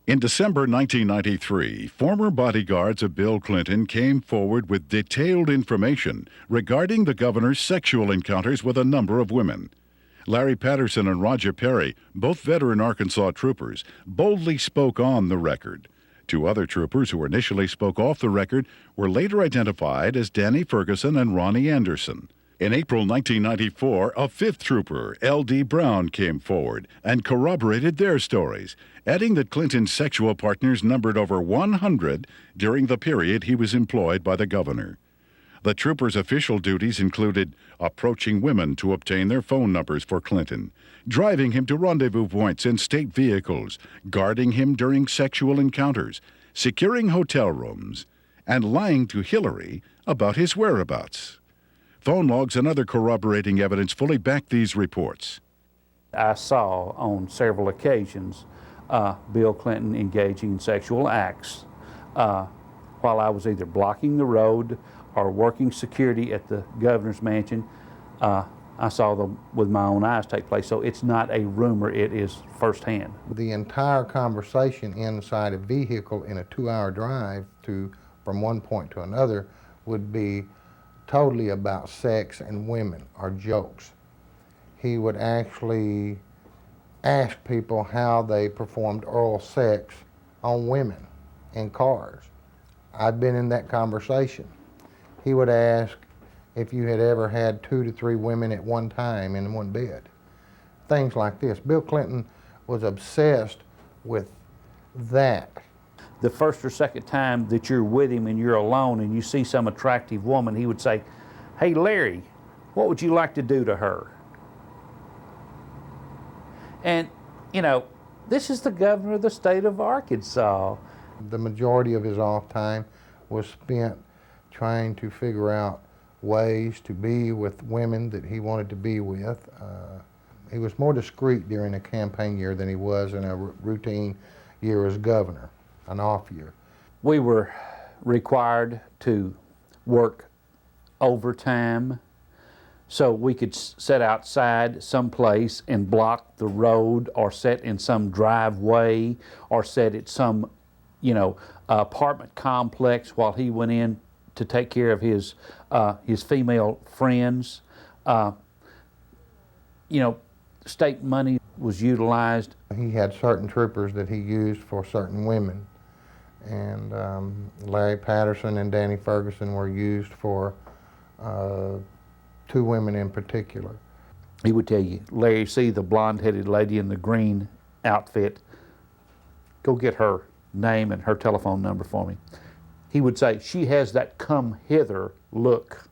In December 1993, former bodyguards of Bill Clinton came forward with detailed information regarding the governor's sexual encounters with a number of women. Larry Patterson and Roger Perry, both veteran Arkansas troopers, boldly spoke on the record. Two other troopers who initially spoke off the record were later identified as Danny Ferguson and Ronnie Anderson. In April 1994, a fifth trooper, L.D. Brown, came forward and corroborated their stories, adding that Clinton's sexual partners numbered over 100 during the period he was employed by the governor. The trooper's official duties included approaching women to obtain their phone numbers for Clinton, driving him to rendezvous points in state vehicles, guarding him during sexual encounters, securing hotel rooms, and lying to Hillary about his whereabouts. Phone logs and other corroborating evidence fully back these reports. I saw on several occasions Bill Clinton engaging in sexual acts while I was either blocking the road or working security at the governor's mansion. I saw them with my own eyes take place. So it's not a rumor, it is firsthand. The entire conversation inside a vehicle in a 2-hour drive from one point to another would be totally about sex and women or jokes. He would actually ask people how they performed oral sex on women in cars. I've been in that conversation. He would ask if you had ever had 2 to 3 women at one time in one bed. Things like this. Bill Clinton was obsessed with that. The first or second time that you're with him and you're alone and you see some attractive woman, he would say, "Hey Larry, what would you like to do to her?" And, you know, this is the governor of the state of Arkansas. The majority of his off time was spent trying to figure out ways to be with women that he wanted to be with. He was more discreet during a campaign year than he was in a routine year as governor, an off year. We were required to work overtime so we could sit outside someplace and block the road or sit in some driveway or sit at some, apartment complex while he went in to take care of his female friends. State money was utilized. He had certain troopers that he used for certain women. And Larry Patterson and Danny Ferguson were used for 2 women in particular. He would tell you, "Larry, see the blonde-headed lady in the green outfit? Go get her name and her telephone number for me." He would say, "She has that come hither look."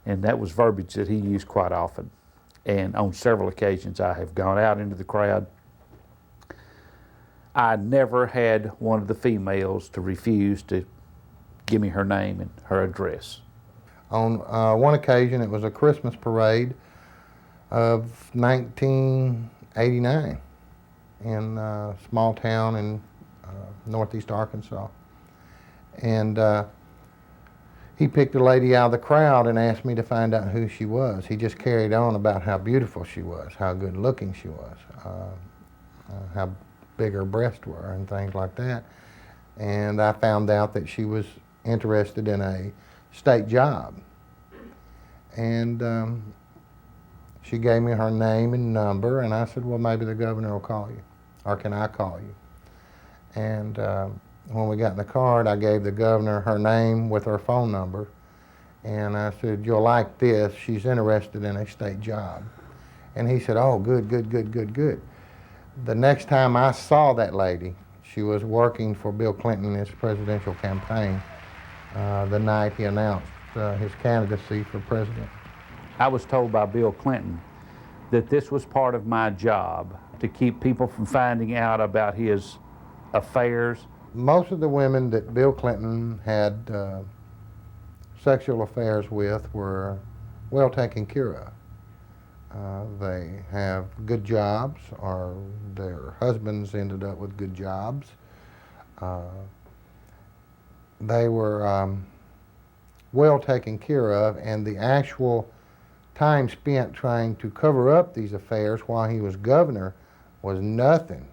And that was verbiage that he used quite often. And on several occasions I have gone out into the crowd. I never had one of the females to refuse to give me her name and her address. On one occasion, it was a Christmas parade of 1989 in a small town in northeast Arkansas. And he picked a lady out of the crowd and asked me to find out who she was. He just carried on about how beautiful she was, how good looking she was, how big her breasts were and things like that. And I found out that she was interested in a state job. And she gave me her name and number, and I said, "Well, maybe the governor will call you, or can I call you?" And when we got in the car, I gave the governor her name with her phone number, and I said, "You'll like this, she's interested in a state job." And he said, "Oh, good, good, good, good, good." The next time I saw that lady, she was working for Bill Clinton in his presidential campaign the night he announced his candidacy for president. I was told by Bill Clinton that this was part of my job, to keep people from finding out about his affairs. Most of the women that Bill Clinton had sexual affairs with were well taken care of. They have good jobs, or their husbands ended up with good jobs. They were well taken care of, and the actual time spent trying to cover up these affairs while he was governor was nothing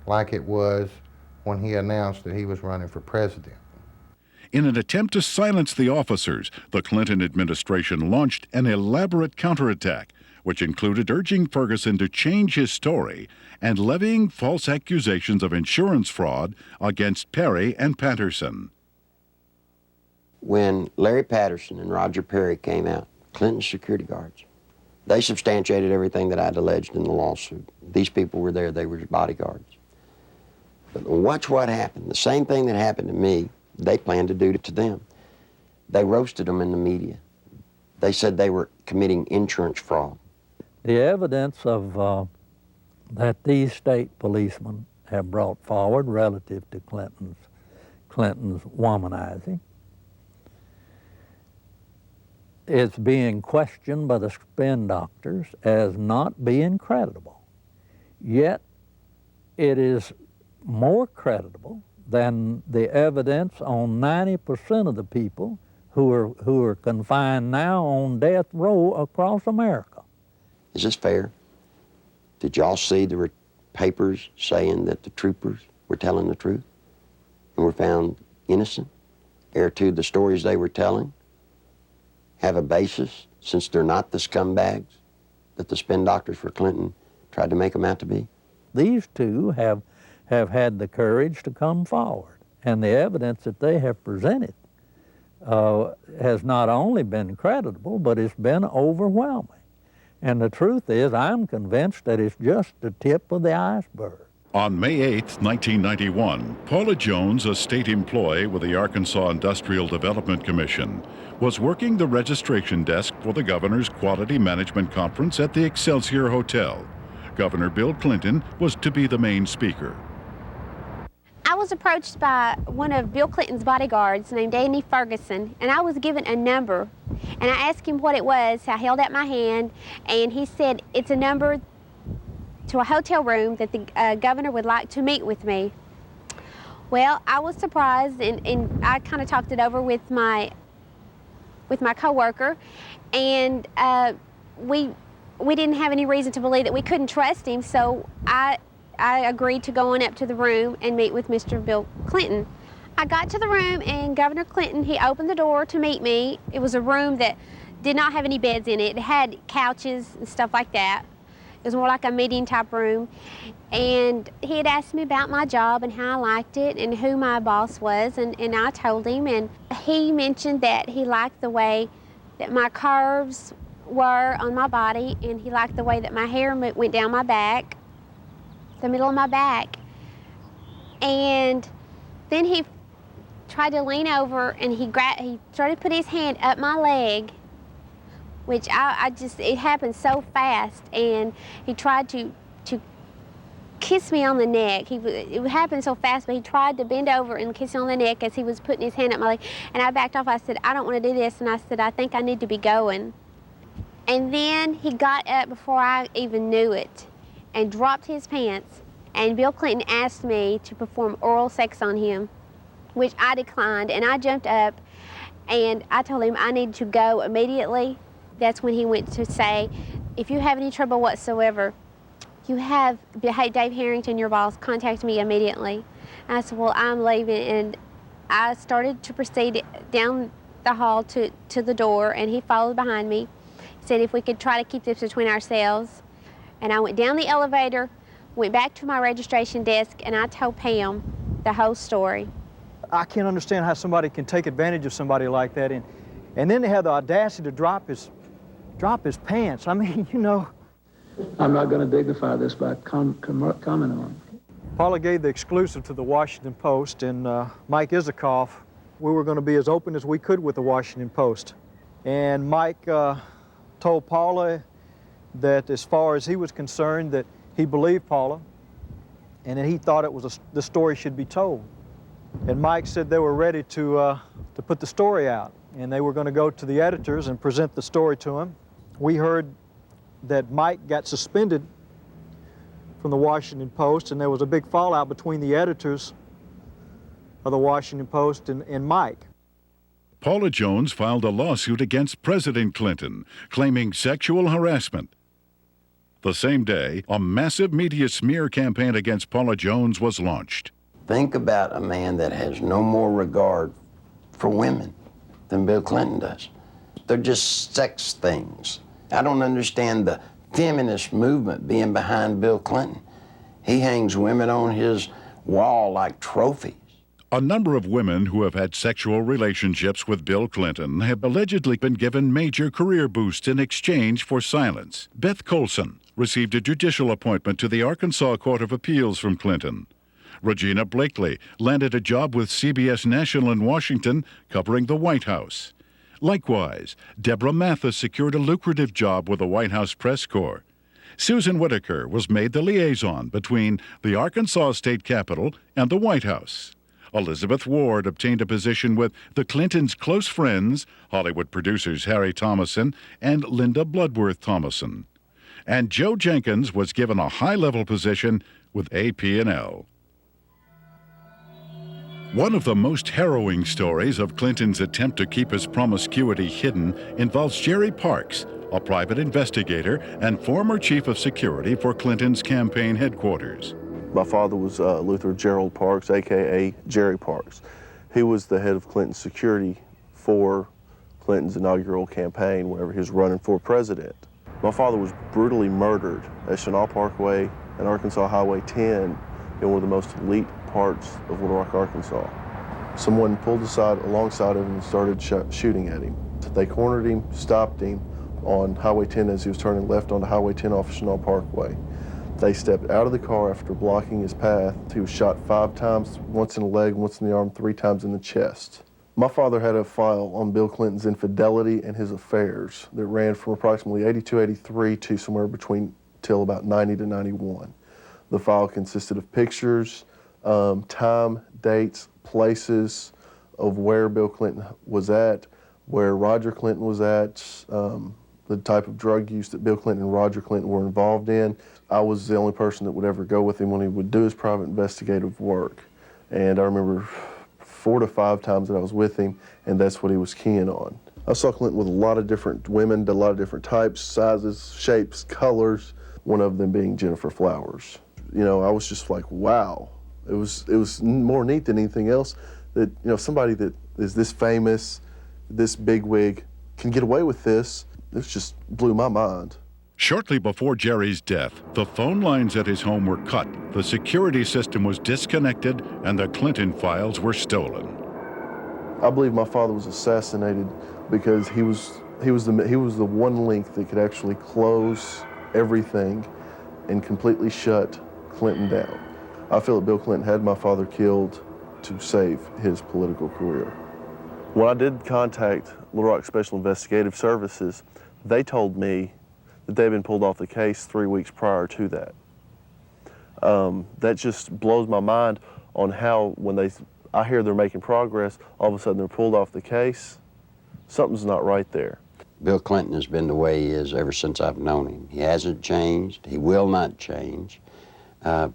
like it was when he announced that he was running for president. In an attempt to silence the officers, the Clinton administration launched an elaborate counterattack, which included urging Ferguson to change his story and levying false accusations of insurance fraud against Perry and Patterson. When Larry Patterson and Roger Perry came out, Clinton's security guards, they substantiated everything that I'd alleged in the lawsuit. These people were there, they were his bodyguards. But watch what happened. The same thing that happened to me, they planned to do to them. They roasted them in the media. They said they were committing insurance fraud. The evidence of that these state policemen have brought forward relative to Clinton's womanizing is being questioned by the spin doctors as not being credible. Yet it is more credible than the evidence on 90% of the people who are confined now on death row across America. Is this fair? Did y'all see the papers saying that the troopers were telling the truth and were found innocent? Ere to the stories they were telling have a basis, since they're not the scumbags that the spin doctors for Clinton tried to make them out to be? These two have had the courage to come forward, and the evidence that they have presented has not only been credible, but it's been overwhelming. And the truth is, I'm convinced that it's just the tip of the iceberg. On May 8, 1991, Paula Jones, a state employee with the Arkansas Industrial Development Commission, was working the registration desk for the governor's Quality Management Conference at the Excelsior Hotel. Governor Bill Clinton was to be the main speaker. I was approached by one of Bill Clinton's bodyguards named Danny Ferguson, and I was given a number. And I asked him what it was. I held out my hand, and he said, it's a number to a hotel room that the governor would like to meet with me. Well, I was surprised, and I kind of talked it over with my coworker, and we didn't have any reason to believe that we couldn't trust him, so I agreed to go on up to the room and meet with Mr. Bill Clinton. I got to the room, and Governor Clinton, he opened the door to meet me. It was a room that did not have any beds in it. It had couches and stuff like that. It was more like a meeting type room. And he had asked me about my job and how I liked it and who my boss was, and I told him. And he mentioned that he liked the way that my curves were on my body, and he liked the way that my hair went down my back, the middle of my back. And then he tried to lean over, and he started to put his hand up my leg, which it happened so fast, and he tried to kiss me on the neck. It happened so fast, but he tried to bend over and kiss me on the neck as he was putting his hand up my leg, and I backed off. I said, I don't want to do this, and I said, I think I need to be going. And then he got up before I even knew it and dropped his pants, and Bill Clinton asked me to perform oral sex on him, which I declined, and I jumped up, and I told him I needed to go immediately. That's when he went to say, if you have any trouble whatsoever, you have Dave Harrington, your boss, contact me immediately. And I said, well, I'm leaving, and I started to proceed down the hall to the door, and he followed behind me. He said if we could try to keep this between ourselves. And I went down the elevator, went back to my registration desk, and I told Pam the whole story. I can't understand how somebody can take advantage of somebody like that, and then they have the audacity to drop his pants. I mean, you know. I'm not going to dignify this by commenting on it. Paula gave the exclusive to the Washington Post, and Mike Isikoff, we were going to be as open as we could with the Washington Post. And Mike told Paula that as far as he was concerned, that he believed Paula, and that he thought the story should be told. And Mike said they were ready to put the story out, and they were going to go to the editors and present the story to him. We heard that Mike got suspended from the Washington Post, and there was a big fallout between the editors of the Washington Post and Mike. Paula Jones filed a lawsuit against President Clinton, claiming sexual harassment. The same day, a massive media smear campaign against Paula Jones was launched. Think about a man that has no more regard for women than Bill Clinton does. They're just sex things. I don't understand the feminist movement being behind Bill Clinton. He hangs women on his wall like trophies. A number of women who have had sexual relationships with Bill Clinton have allegedly been given major career boosts in exchange for silence. Beth Colson received a judicial appointment to the Arkansas Court of Appeals from Clinton. Regina Blakely landed a job with CBS National in Washington covering the White House. Likewise, Deborah Mathis secured a lucrative job with the White House Press Corps. Susan Whitaker was made the liaison between the Arkansas State Capitol and the White House. Elizabeth Ward obtained a position with the Clintons' close friends, Hollywood producers Harry Thomason and Linda Bloodworth Thomason. And Joe Jenkins was given a high-level position with AP&L. One of the most harrowing stories of Clinton's attempt to keep his promiscuity hidden involves Jerry Parks, a private investigator and former chief of security for Clinton's campaign headquarters. My father was Luther Gerald Parks, a.k.a. Jerry Parks. He was the head of Clinton's security for Clinton's inaugural campaign whenever he was running for president. My father was brutally murdered at Chenal Parkway and Arkansas Highway 10 in one of the most elite parts of Little Rock, Arkansas. Someone pulled aside alongside of him and started shooting at him. They cornered him, stopped him on Highway 10 as he was turning left onto Highway 10 off Chenal Parkway. They stepped out of the car after blocking his path. He was shot 5 times, once in the leg, once in the arm, 3 times in the chest. My father had a file on Bill Clinton's infidelity and his affairs that ran from approximately 82, 83 to somewhere between till about 90 to 91. The file consisted of pictures, time, dates, places of where Bill Clinton was at, where Roger Clinton was at, the type of drug use that Bill Clinton and Roger Clinton were involved in. I was the only person that would ever go with him when he would do his private investigative work. And I remember 4 to 5 times that I was with him, and that's what he was keying on. I saw Clinton with a lot of different women, a lot of different types, sizes, shapes, colors, one of them being Gennifer Flowers. You know, I was just like, wow. It was more neat than anything else that, you know, somebody that is this famous, this bigwig, can get away with this. This just blew my mind. Shortly before Jerry's death, the phone lines at his home were cut, the security system was disconnected, and the Clinton files were stolen. I believe my father was assassinated because he was the one link that could actually close everything and completely shut Clinton down. I feel that Bill Clinton had my father killed to save his political career. When I did contact Little Rock Special Investigative Services, they told me that they'd been pulled off the case 3 weeks prior to that. That just blows my mind on how when I hear they're making progress, all of a sudden they're pulled off the case. Something's not right there. Bill Clinton has been the way he is ever since I've known him. He hasn't changed. He will not change.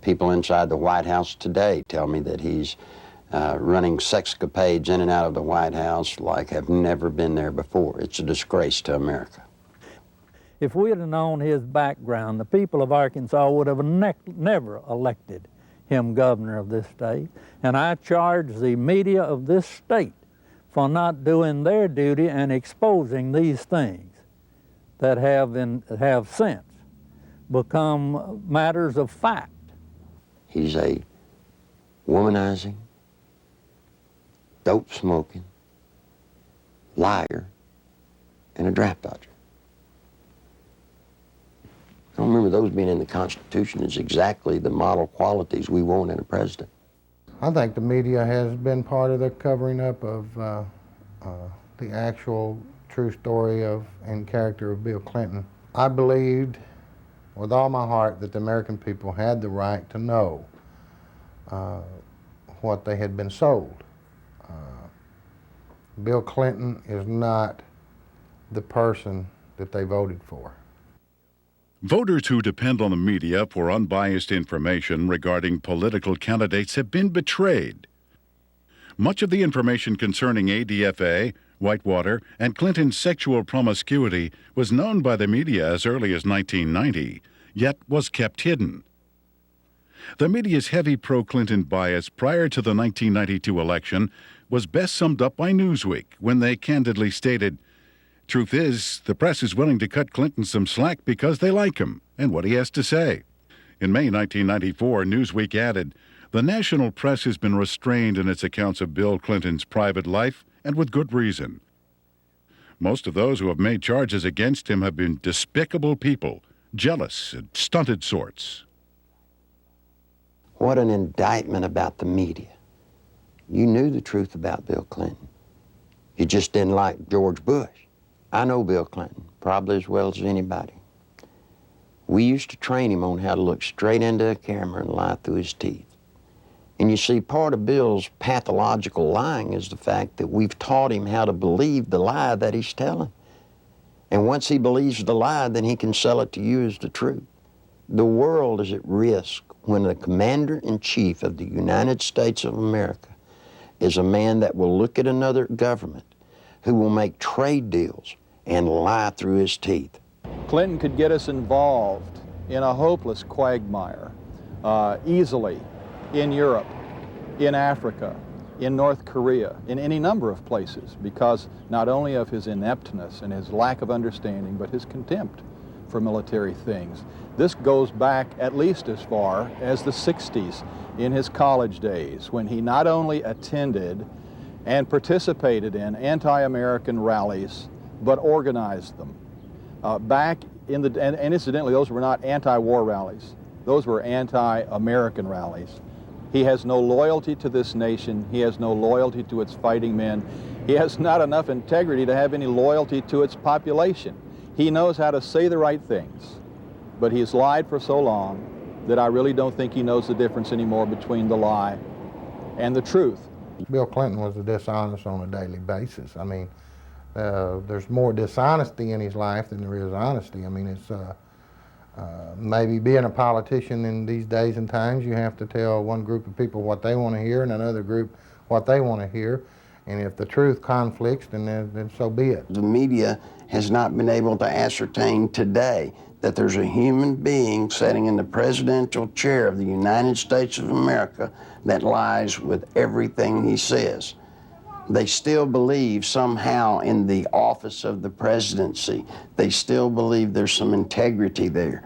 People inside the White House today tell me that he's running sexcapades in and out of the White House like have never been there before. It's a disgrace to America. If we had known his background, the people of Arkansas would have never elected him governor of this state. And I charge the media of this state for not doing their duty and exposing these things that have since become matters of fact. He's a womanizing, dope-smoking, liar, and a draft dodger. I don't remember those being in the Constitution as exactly the model qualities we want in a president. I think the media has been part of the covering up of the actual true story of and character of Bill Clinton. I believed with all my heart that the American people had the right to know what they had been sold. Bill Clinton is not the person that they voted for. Voters who depend on the media for unbiased information regarding political candidates have been betrayed. Much of the information concerning ADFA, Whitewater, and Clinton's sexual promiscuity was known by the media as early as 1990. yet was kept hidden. The media's heavy pro-Clinton bias prior to the 1992 election was best summed up by Newsweek when they candidly stated, "Truth is, the press is willing to cut Clinton some slack because they like him and what he has to say." In May 1994, Newsweek added, "The national press has been restrained in its accounts of Bill Clinton's private life, and with good reason. Most of those who have made charges against him have been despicable people, jealous and stunted sorts." What an indictment about the media. You knew the truth about Bill Clinton. You just didn't like George Bush. I know Bill Clinton, probably as well as anybody. We used to train him on how to look straight into a camera and lie through his teeth. And you see, part of Bill's pathological lying is the fact that we've taught him how to believe the lie that he's telling. And once he believes the lie, then he can sell it to you as the truth. The world is at risk when the commander-in-chief of the United States of America is a man that will look at another government, who will make trade deals and lie through his teeth. Clinton could get us involved in a hopeless quagmire easily in Europe, in Africa, in North Korea, in any number of places, because not only of his ineptness and his lack of understanding, but his contempt for military things. This goes back at least as far as the 60s in his college days, when he not only attended and participated in anti-American rallies, but organized them. And incidentally, those were not anti-war rallies. Those were anti-American rallies. He has no loyalty to this nation. He has no loyalty to its fighting men. He has not enough integrity to have any loyalty to its population. He knows how to say the right things, but he's lied for so long that I really don't think he knows the difference anymore between the lie and the truth. Bill Clinton was dishonest on a daily basis. I mean, there's more dishonesty in his life than there is honesty. I mean, it's maybe being a politician in these days and times, you have to tell one group of people what they want to hear and another group what they want to hear. And if the truth conflicts, then so be it. The media has not been able to ascertain today that there's a human being sitting in the presidential chair of the United States of America that lies with everything he says. They still believe somehow in the office of the presidency, they still believe there's some integrity there.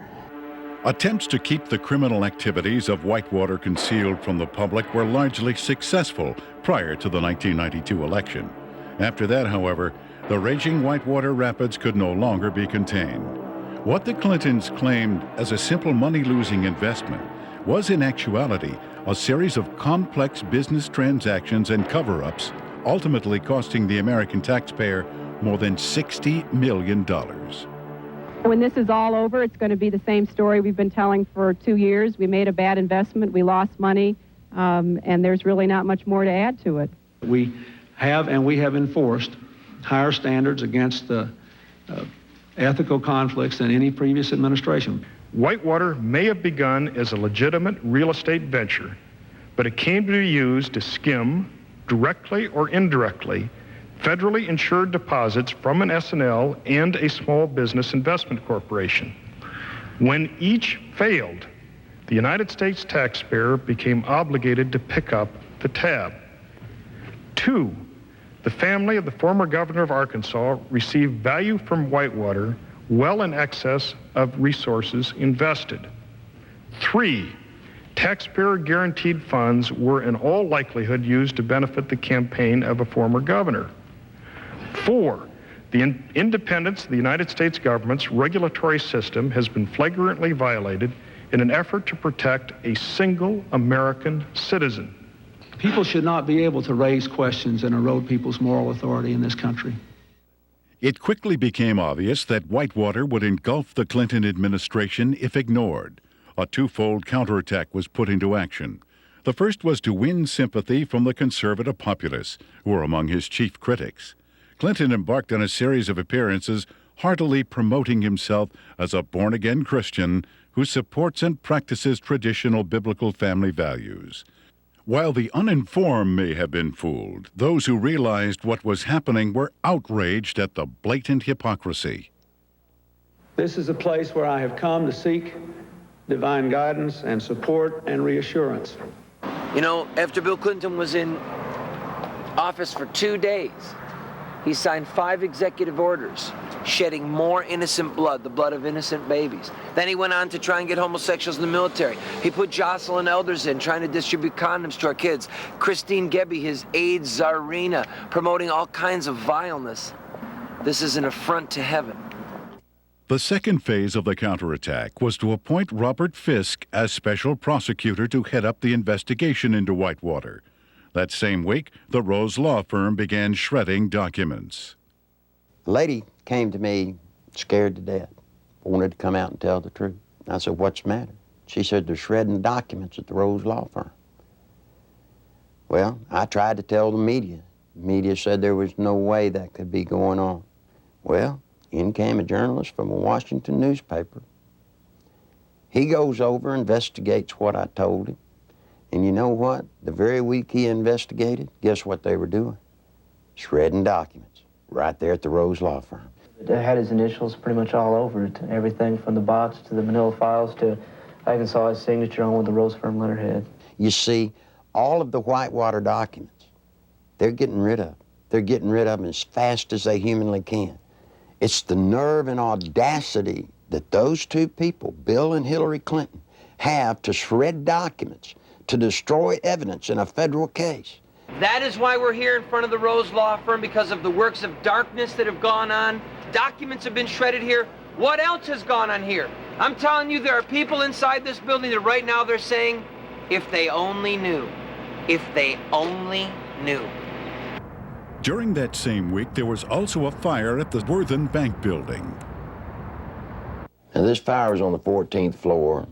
Attempts to keep the criminal activities of Whitewater concealed from the public were largely successful prior to the 1992 election. After that, however, the raging Whitewater rapids could no longer be contained. What the Clintons claimed as a simple money-losing investment was in actuality a series of complex business transactions and cover-ups, ultimately costing the American taxpayer more than $60 million. When this is all over, it's going to be the same story we've been telling for 2 years. We made a bad investment, we lost money, and there's really not much more to add to it. We have enforced higher standards against the ethical conflicts than any previous administration. Whitewater may have begun as a legitimate real estate venture, but it came to be used to skim, directly or indirectly, federally insured deposits from an S&L and a small business investment corporation. When each failed, the United States taxpayer became obligated to pick up the tab. 2, the family of the former governor of Arkansas received value from Whitewater well in excess of resources invested. 3, taxpayer guaranteed funds were in all likelihood used to benefit the campaign of a former governor. 4, the independence of the United States government's regulatory system has been flagrantly violated in an effort to protect a single American citizen. People should not be able to raise questions and erode people's moral authority in this country. It quickly became obvious that Whitewater would engulf the Clinton administration if ignored. A twofold counterattack was put into action. The first was to win sympathy from the conservative populace, who were among his chief critics. Clinton embarked on a series of appearances, heartily promoting himself as a born-again Christian who supports and practices traditional biblical family values. While the uninformed may have been fooled, those who realized what was happening were outraged at the blatant hypocrisy. This is a place where I have come to seek divine guidance and support and reassurance. You know, after Bill Clinton was in office for 2 days, he signed 5 executive orders shedding more innocent blood, the blood of innocent babies. Then he went on to try and get homosexuals in the military. He put Jocelyn Elders in, trying to distribute condoms to our kids. Christine Gebbe, his AIDS czarina, promoting all kinds of vileness. This is an affront to heaven. The second phase of the counterattack was to appoint Robert Fisk as special prosecutor to head up the investigation into Whitewater. That same week, the Rose law firm began shredding documents. The lady came to me scared to death, wanted to come out and tell the truth. I said, "What's the matter?" She said, "They're shredding documents at the Rose law firm." Well, I tried to tell the media. The media said there was no way that could be going on. Well, in came a journalist from a Washington newspaper. He goes over, investigates what I told him. And you know what? The very week he investigated, guess what they were doing? Shredding documents right there at the Rose law firm. It had his initials pretty much all over it. Everything from the box to the manila files to, I even saw his signature on with the Rose firm letterhead. You see, all of the Whitewater documents, they're getting rid of. They're getting rid of them as fast as they humanly can. It's the nerve and audacity that those two people, Bill and Hillary Clinton, have to shred documents, to destroy evidence in a federal case. That is why we're here in front of the Rose law firm, because of the works of darkness that have gone on. Documents have been shredded here. What else has gone on here? I'm telling you, there are people inside this building that right now they're saying, if they only knew, if they only knew. During that same week, there was also a fire at the Worthen Bank building. Now, this fire was on the 14th floor,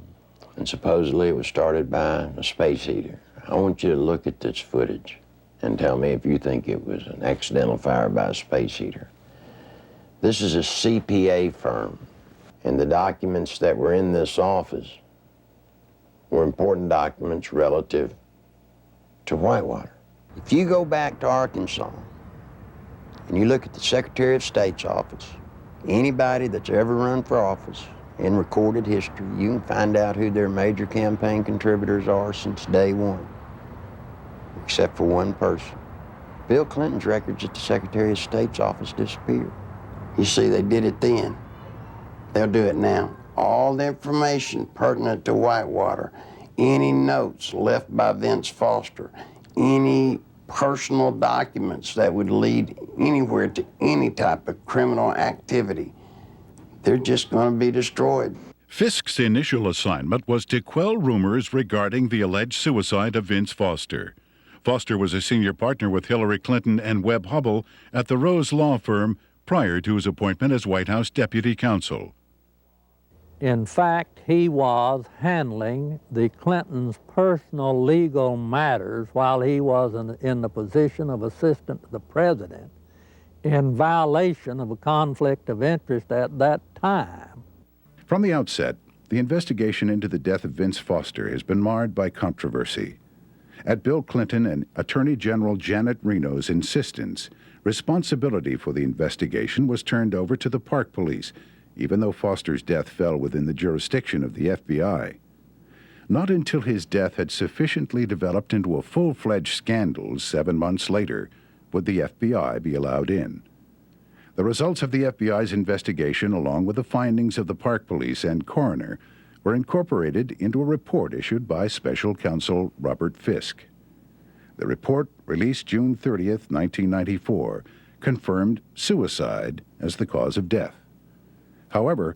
and supposedly it was started by a space heater. I want you to look at this footage and tell me if you think it was an accidental fire by a space heater. This is a CPA firm, and the documents that were in this office were important documents relative to Whitewater. If you go back to Arkansas and you look at the Secretary of State's office, anybody that's ever run for office in recorded history, you can find out who their major campaign contributors are since day one, except for one person. Bill Clinton's records at the Secretary of State's office disappeared. You see, they did it then. They'll do it now. All the information pertinent to Whitewater, any notes left by Vince Foster, any personal documents that would lead anywhere to any type of criminal activity, they're just going to be destroyed. Fisk's initial assignment was to quell rumors regarding the alleged suicide of Vince Foster. Foster was a senior partner with Hillary Clinton and Webb Hubbell at the Rose law firm prior to his appointment as White House deputy counsel. In fact, he was handling the Clintons' personal legal matters while he was in the position of assistant to the president, in violation of a conflict of interest at that time. From the outset, the investigation into the death of Vince Foster has been marred by controversy. At Bill Clinton and Attorney General Janet Reno's insistence, responsibility for the investigation was turned over to the Park Police, even though Foster's death fell within the jurisdiction of the FBI. Not until his death had sufficiently developed into a full-fledged scandal 7 months later would the FBI be allowed in. The results of the FBI's investigation, along with the findings of the Park Police and coroner, were incorporated into a report issued by Special Counsel Robert Fisk. The report, released June 30th, 1994, confirmed suicide as the cause of death. However,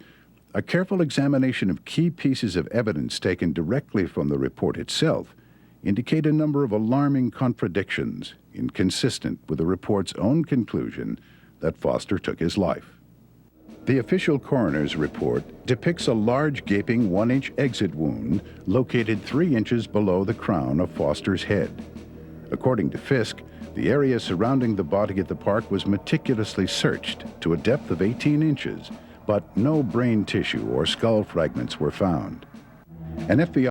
a careful examination of key pieces of evidence taken directly from the report itself indicate a number of alarming contradictions inconsistent with the report's own conclusion that Foster took his life. The official coroner's report depicts a large gaping 1-inch exit wound located 3 inches below the crown of Foster's head. According to Fisk, the area surrounding the body at the park was meticulously searched to a depth of 18 inches, but no brain tissue or skull fragments were found. An FBI